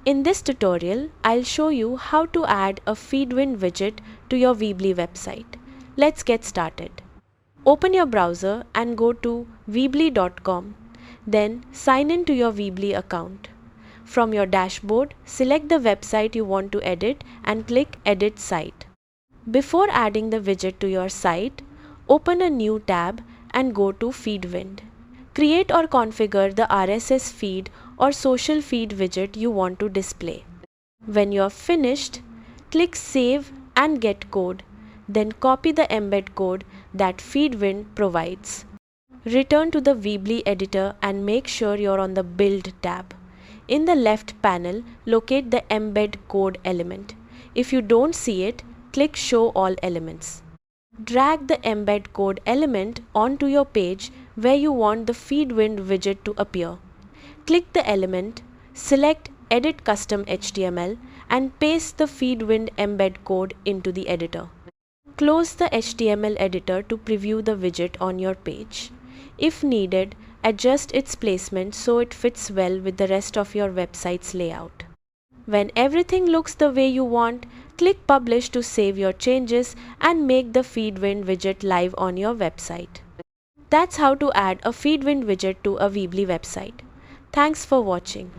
In this tutorial, I'll show you how to add a Feedwind widget to your Weebly website. Let's get started. Open your browser and go to weebly.com. Then sign in to your Weebly account. From your dashboard, select the website you want to edit and click Edit Site. Before adding the widget to your site, open a new tab and go to Feedwind. Create or configure the RSS feed or social feed widget you want to display. When you're finished, click Save and Get Code. Then copy the embed code that Feedwind provides. Return to the Weebly editor and make sure you're on the Build tab. In the left panel, locate the embed code element. If you don't see it, click Show All Elements. Drag the embed code element onto your page where you want the Feedwind widget to appear. Click the element, select Edit Custom HTML and paste the Feedwind embed code into the editor. Close the HTML editor to preview the widget on your page. If needed, adjust its placement so it fits well with the rest of your website's layout. When everything looks the way you want, click Publish to save your changes and make the Feedwind widget live on your website. That's how to add a Feedwind widget to a Weebly website. Thanks for watching.